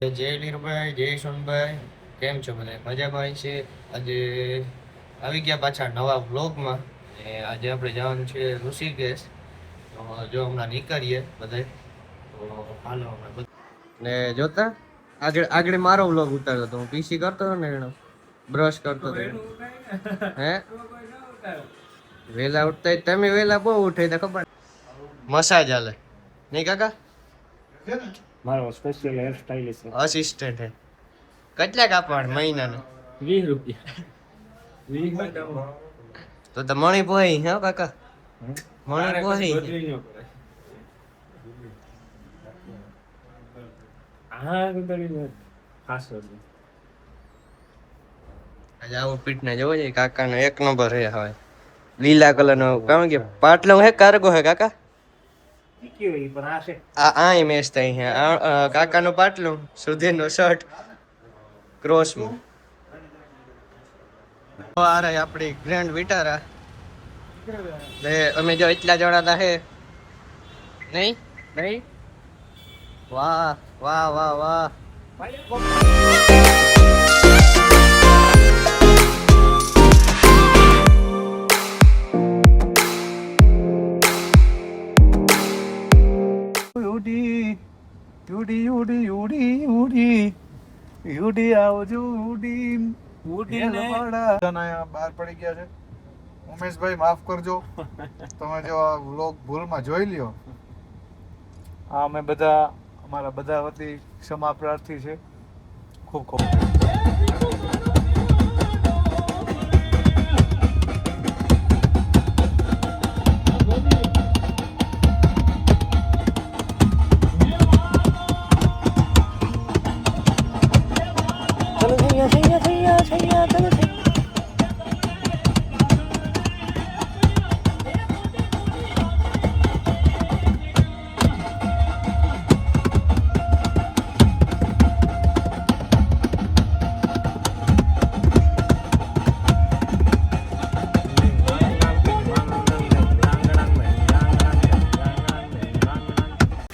જય લીરુભાઈ, જય સોનભાઈ, કેમ છો બધા? મજામાં છે. આજે આવી ગયા પાછા નવા વ્લોગમાં. ને આજે આપણે જવાનું છે ઋષિકેશ. તો જો હમણાં નીકળીએ બધા. તો હાલો હમણાં ને જોતા આગળ આગળ મારો વ્લોગ ઉતાર્યો તો હું પીસી કરતો હતો ને એનો બ્રશ કરતો હતો. હે વેલા ઉઠતા તમે વેલા બહુ ઉઠે તો ખબર મસાજ હાલે નહીં કાકા? મારો સ્પેશિયલ હેર સ્ટાઇલિસ્ટ છે. અસિસ્ટન્ટ હે. કેટલા કાપવાના મહિનાના? 20 રૂપિયા. 20 તો મણી પોહી હે કાકા? મણી પોહી. હા ગુંદડીને ખાસ હતું. આજે આવો પીટ ને જોવો છે કાકાનો એક નંબર હે. હવે લીલા કલરનો કામ કે પાટલો હે કાર્ગો હે કાકા? કયો ઈ પણ આ છે. આ ઇમેજ થઈ હે કાકાનો પાટલું સુધીરનો શર્ટ ક્રોસમાં. આ રહી આપણી ગ્રેન્ડ વિટારા. અમે જો એટલા જણા હે નહીં નહીં. વાહ વાહ વાહ વાહ. યુડી આવજો ઉડી ઉડીને બહાર પડી ગયા છે. ઉમેશભાઈ માફ કરજો, તમે જો આ વ્લોગ ભૂલમાં જોઈ લ્યો. આ અમે બધા અમારા બધા વતી ક્ષમા પ્રાર્થી છે. ખૂબ ખૂબ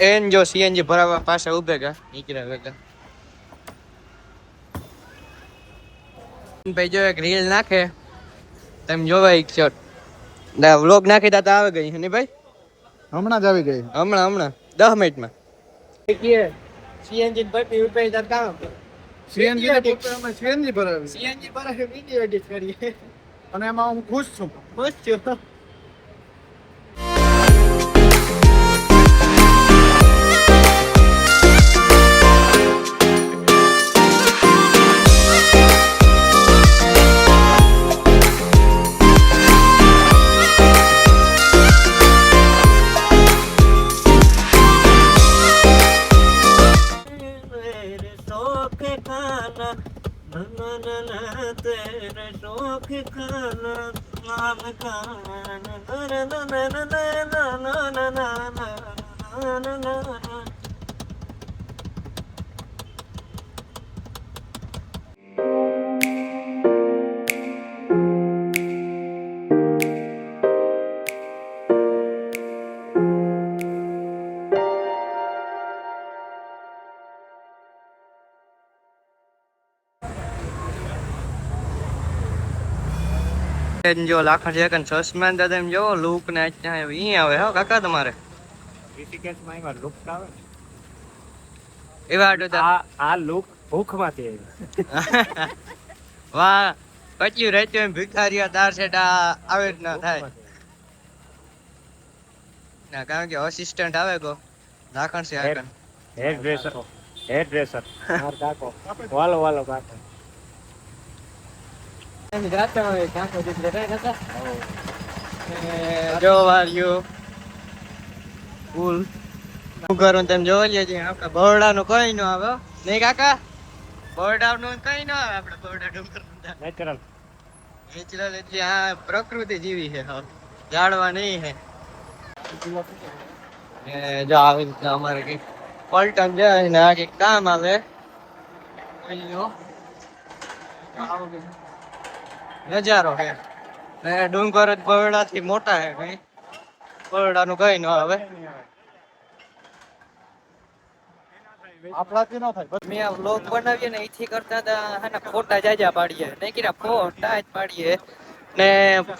એન જો સીએનજી ભરાવા પાસે ઉભે ગયા નીકળ્યા વેગા. ભાઈ જો એક રીલ નાખે તમે જોવા એક શોટ વ્લોગ નાખી તા આવે ગઈ ને ભાઈ હમણાં જ આવી ગઈ. હમણાં 10 મિનિટમાં સીએનજી ભરતી ઉપર તાર કામ સીએનજી ને પોતે અમે સીએનજી ભરાવી સીએનજી ભરાવી વિડિયો એડિટ કરીએ અને એમાં હું ખુશ છું. ખુશ છું. तेरे शौक खाना नाम खाना જો લાખો છે કે સસમાન દાદા એમ જો લુક ને ત્યાં ઈ આવે હો કાકા તમારે ઋષિકેશમાં એમાં લુક આવે ને એવા આડો આ લુક ભૂખમાંથી આવી. વાહ પચ્યું રહેતું એમ ભિખારીયા દાર સેટા આવે જ ના થાય ના કારણ કે અસિસ્ટન્ટ આવે કો રાખણ છે આકન હેર ડ્રેસર માર કાકો વાલો વાલો કાકો જો વાર્યો ફૂલ શું કરું તેમ જોવા જઈએ આપડે બરોડાનું કઈ ન આવે નહીં કાકા? બરોડાનું કઈ ન આવે આપડે બરોડા ડુંગર નેચરલ નેચરલ એટલે આ પ્રકૃતિ જીવી છે જાડવા નહીં હે. જો આવી રીતના અમારે કઈ પલટન જાય ને આ કઈક કામ આવે નજારો હે ડુંગર જ બરોડા થી મોટા હે કઈ બરોડા નું કઈ ન આવે. આપણાથી ન થાય. મેં આ વ્લોગ બનાવીએ ને એથી કરતા હતા હે ફોટા જાજા પાડીએ નહીં કીરા ફોટા જ પાડીએ ને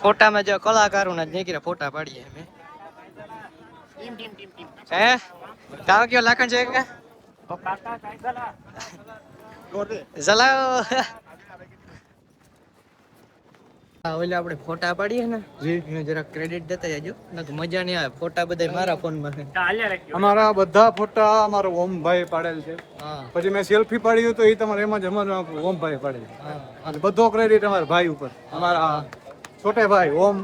ફોટામાં જો કલાકારોના જ નહીં કીરા ફોટા પાડીએ અમે હે કાવ કયો લાખન છે કે જલાઓ ઓલે આપણે ફોટા પાડીએ ને એને જરા ક્રેડિટ દેતા જાજો નક મજા નહીં આવે ફોટા બધા મારા ફોનમાં છે અમારા બધા ફોટા અમારો ઓમભાઈ પાડેલ છે. હા પછી મેં સેલ્ફી પાડી તો એ તમારે એમાં જ અમારો ઓમભાઈ પાડેલ છે. હા અને બધો ક્રેડિટ અમારા ભાઈ ઉપર, અમારા છોટે ભાઈ ઓમ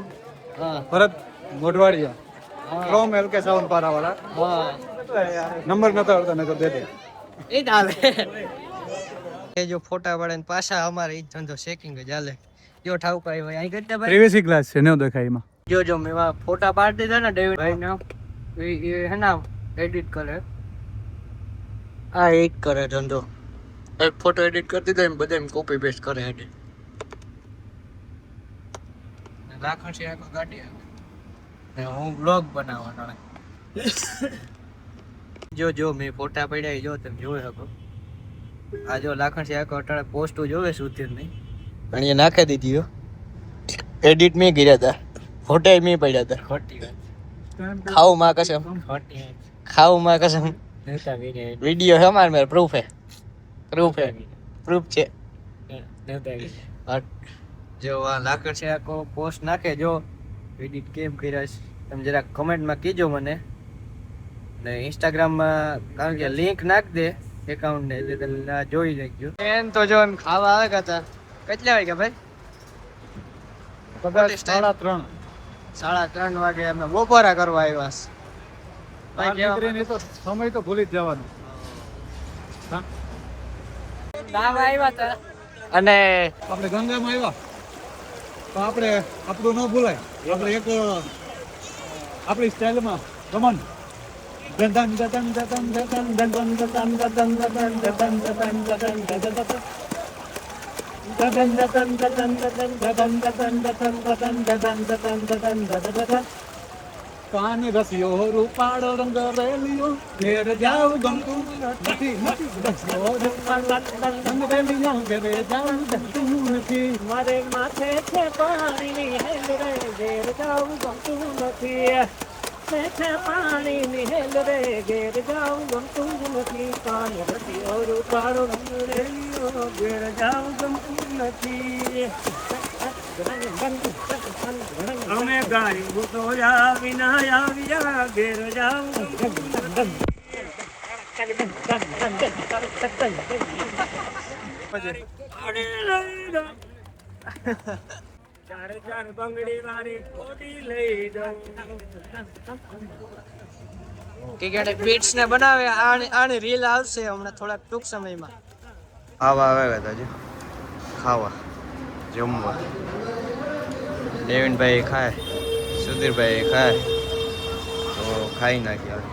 હા ભરત મોઢવાડિયા ફ્રોમ એલકે સાવન પારાવાળા. હા નંબર નતો આવતો ને તો દે દે. એ જ હાલે એ જો ફોટા પાડે ને પાછા અમારે ઈ જ ધંધો શેકિંગ જ હાલે જો ઠાવકા આવ્યા અહીં કરતા ભાઈ પ્રિવેસી ગ્લાસ છે ને દેખાય એમાં. જો મેં ફોટા પાડી દીધા ને ડેવિડ ભાઈ ના એ હે ના એડિટ કરે આ એક કરે ધંધો એક ફોટો એડિટ કરી દીધો એમ બધા કોપી પેસ્ટ કરે એડિટ લાખણ છે આખો ગાડી ને હું બ્લોગ બનાવવાનો જો મેં ફોટા પડ્યા જો તમે જોઈ શકો આ જો લાખણ છે આખો અટાણે પોસ્ટ જોવે સુધીર નહીં અને એ નાખી દીધી એડિટ મેં કર્યા હતા ફોટા મેં પડ્યા હતા ખોટી વાત ખાવું માં કસમ ખોટી ખાવું માં કસમ વિડિયો છે અમારે મેરે પ્રૂફ છે જો આ લાકડ છે આખો પોસ્ટ નાખે જો એડિટ કેમ કર્યા છે તમે જરા કમેન્ટમાં કહેજો મને ને ઇન્સ્ટાગ્રામમાં કારણ કે લિંક નાખ દે એકાઉન્ટ ને એટલે તમે જોઈ લેજો એમ તો જો એમ ખાવા આવે હતા કેટલા વાગ્યા ભાઈ કદાચ 3:30. 3:30 વાગે અમે બપોરા કરવા આવ્યા બહાર નીકળીને તો સમય તો ભૂલી જ જવાનો. અને આપણે ગંગામાં આવ્યા તો આપણે આપણું ન ભૂલાય. આપણે એક આપણી સ્ટાઇલમાં રમણ ધન ધન ધન ધન ધન ધન ધન ધન ધન ધન ધન કાન રસિયો રૂપાળો રંગ રેલિયો ઘેર જાવ ગમતું નથી રસિયો રૂપાળો રંગ રેલિયો ઘેર જાવ ગમતું નથી મારે માથે છે પાણીની હેલ રે ઘેર જાવ ગમતું નથી છે પાણીની હેલ રે ઘેર જાવ ગમતું નથી કાન રસિયો રૂપાળો રંગ રેલિયો ઘેર જાવ ગમતું નથી અમે ગાયું તો વિના આવ્યા ઘેર જાવ ચાર બંગડી વાળી કોટી લઈ દઉં કે પીટ્સ ને બનાવે આની રીલ આવશે હમણાં થોડાક ટૂંક સમયમાં ખાવા આવ્યા હતા જો ખાવા જમવા દેવીનભાઈ ખાય સુધીરભાઈ ખાય તો ખાઈ નાખ્યા